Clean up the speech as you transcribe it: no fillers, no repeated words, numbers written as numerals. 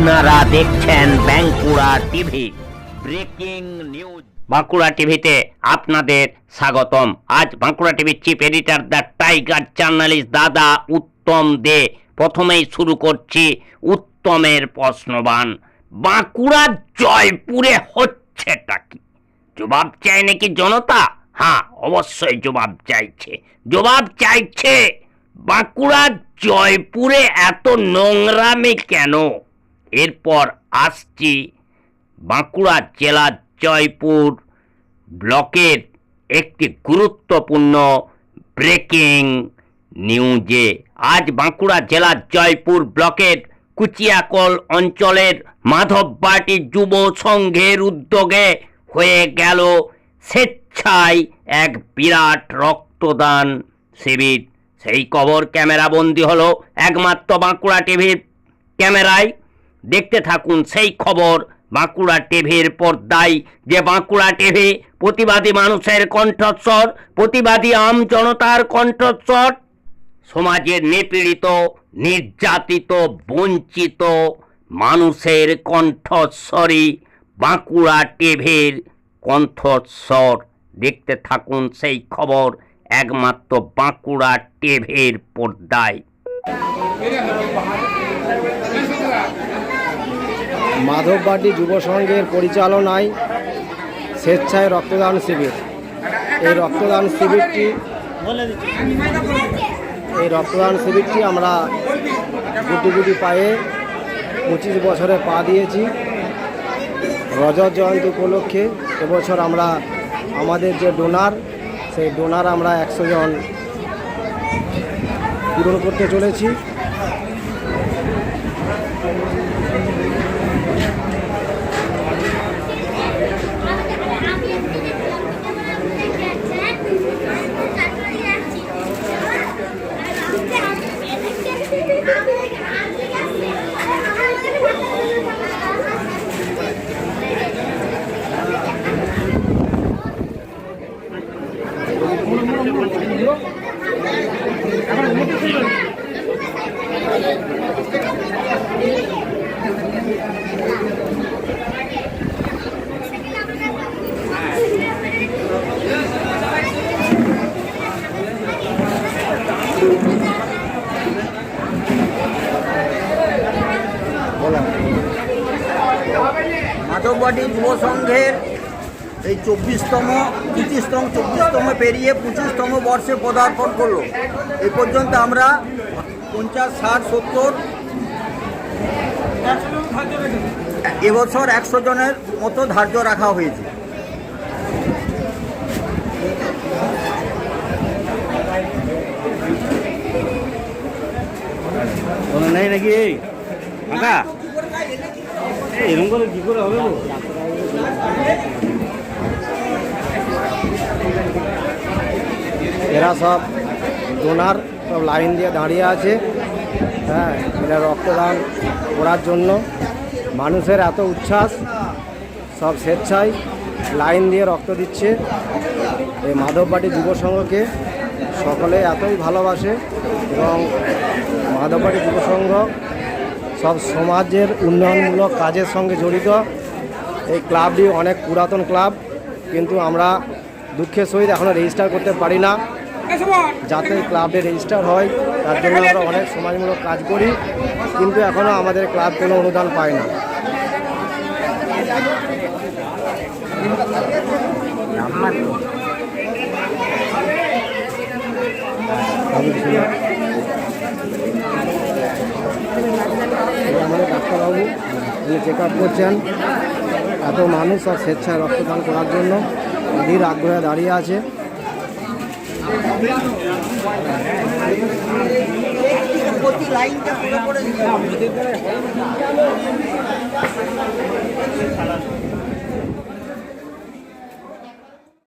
আপনারা দেখছেন Bankura TV breaking news. Bankura টিভিতে আপনাদের স্বাগতম। আজ বাঁকুড়া টিভির chief editor the tiger journalist দাদা উত্তম দে। প্রথমেই শুরু করছি উত্তমের প্রশ্নবান। বাঁকুড়ার জয়পুরে হচ্ছেটা কি? জবাব চায় নাকি জনতা? হ্যাঁ, অবশ্যই জবাব চাইছে। জবাব চাইছে বাঁকুড়ার জয়পুরে এত নোংরামি কেন? এরপর আসছি বাঁকুড়া জেলার জয়পুর ব্লকের একটি গুরুত্বপূর্ণ ব্রেকিং নিউজে। আজ বাঁকুড়া জেলার জয়পুর ব্লকের কুচিয়াকল অঞ্চলের মাধববাটি যুব সংঘের উদ্যোগে হয়ে গেল স্বেচ্ছায় এক বিরাট রক্তদান শিবির। সেই খবর ক্যামেরাবন্দি হলো একমাত্র বাঁকুড়া টিভির ক্যামেরায়। দেখতে থাকুন সেই খবর বাঁকুড়া টিভির পর্দায়। যে বাঁকুড়া টিভি প্রতিবাদী মানুষের কণ্ঠস্বর, প্রতিবাদী আম জনতার কণ্ঠস্বর, সমাজের নিপীড়িত, নির্যাতিত, বঞ্চিত মানুষের কণ্ঠস্বরই বাঁকুড়া টিভির কণ্ঠস্বর। দেখতে থাকুন সেই খবর একমাত্র বাঁকুড়া টিভির পর্দায়। মাধববাটি যুব সংঘের পরিচালনায় স্বেচ্ছায় রক্তদান শিবির। এই রক্তদান শিবিরটি আমরা গুটি গুটি পায়ে 25 বছরে পা দিয়েছি। রজত জয়ন্তী উপলক্ষে এবছর আমরা আমাদের যে ডোনার, সেই ডোনার আমরা 100 জন পূরণ করতে চলেছি। মাধববাটি যুব সংঘের এই 24তম পেরিয়ে 25তম বর্ষে পদার্পণ করলো। এ পর্যন্ত আমরা 50, 60, 70 এবছর 100 জনের মতো ধার্য রাখা হয়েছে। নেই নাকি ফাঁকা এরকম করে কি করে হবে? এরা সব ডোনার সব লাইন দিয়ে দাঁড়িয়ে আছে। হ্যাঁ, এরা রক্তদান করার জন্য মানুষের এত উচ্ছ্বাস, সব স্বেচ্ছায় লাইন দিয়ে রক্ত দিচ্ছে। এই মাধববাটি যুব সংঘকে সকলে এতই ভালোবাসে এবং মাধববাটি যুব সংঘ সব সমাজের উন্নয়নমূলক কাজের সঙ্গে জড়িত। এই ক্লাবটি অনেক পুরাতন ক্লাব, কিন্তু আমরা দুঃখের সহিত এখনও রেজিস্টার করতে পারি না। যাতে ক্লাবে রেজিস্টার হয় তার জন্য আমরা অনেক সমাজমূলক কাজ করি, কিন্তু এখনও আমাদের ক্লাব কোনো অনুদান পায় না। আমাদের ডাক্তারবাবু উনি চেক আপ করছেন। এত মানুষ সব স্বেচ্ছায় রক্তদান করার জন্য অধীর আগ্রহে দাঁড়িয়ে আছে।